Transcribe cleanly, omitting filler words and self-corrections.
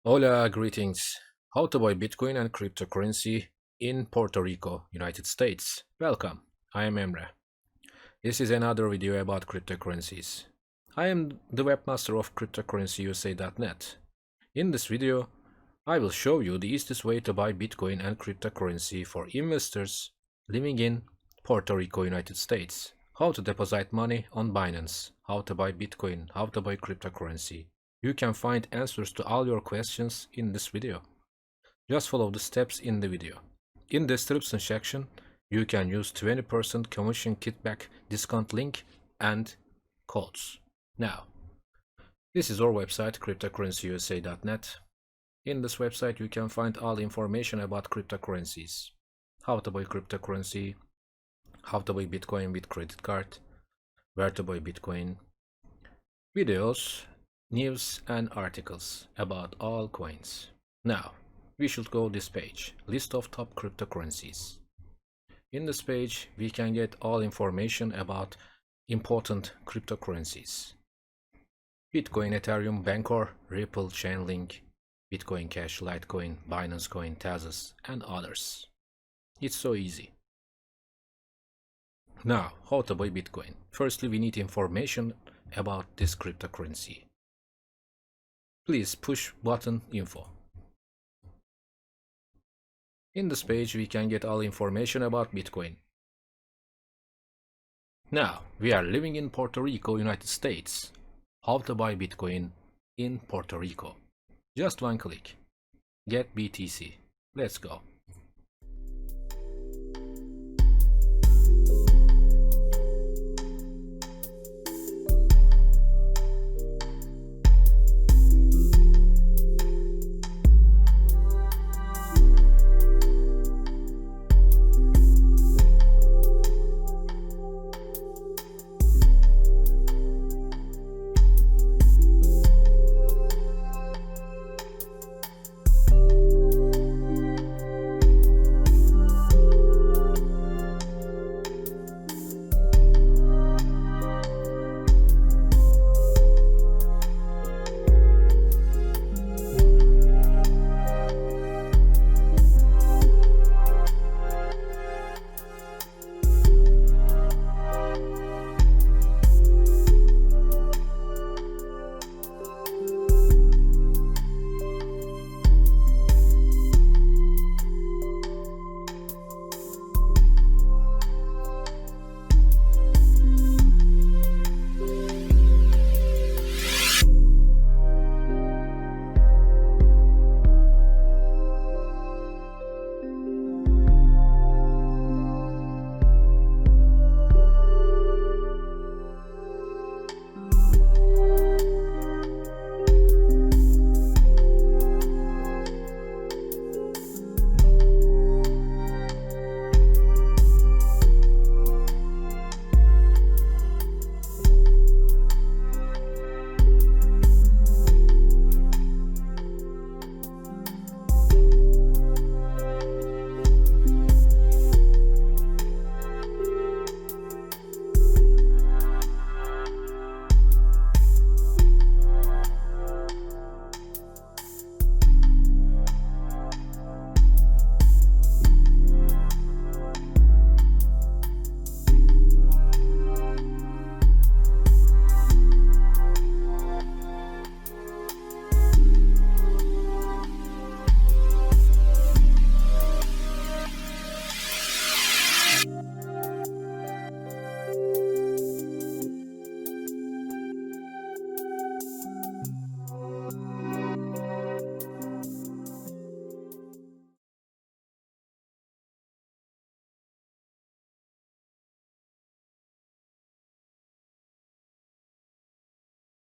Hola, greetings. How to buy Bitcoin and cryptocurrency in Puerto Rico, United States. Welcome, I am Emre. This is another video about cryptocurrencies. I am the webmaster of cryptocurrencyusa.net. In this video, I will show you the easiest way to buy Bitcoin and cryptocurrency for investors living in Puerto Rico, United States. How to deposit money on Binance, how to buy Bitcoin, how to buy cryptocurrency. You can find answers to all your questions in this video. Just follow the steps in the video. In the description section, you can use 20% commission kickback discount link and codes. Now, this is our website, cryptocurrencyusa.net. In this website, you can find all information about cryptocurrencies. How to buy cryptocurrency, how to buy Bitcoin with credit card, where to buy Bitcoin, videos, news and articles about all coins. Now, we should go this page, list of top cryptocurrencies. In this page, we can get all information about important cryptocurrencies. Bitcoin, Ethereum, Bancor, Ripple, Chainlink, Bitcoin Cash, Litecoin, Binance Coin, Tezos, and others. It's so easy. Now, how to buy Bitcoin? Firstly, we need information about this cryptocurrency. Please push button info. In this page, we can get all information about Bitcoin. Now, we are living in Puerto Rico, United States. How to buy Bitcoin in Puerto Rico? Just one click. Get BTC. Let's go.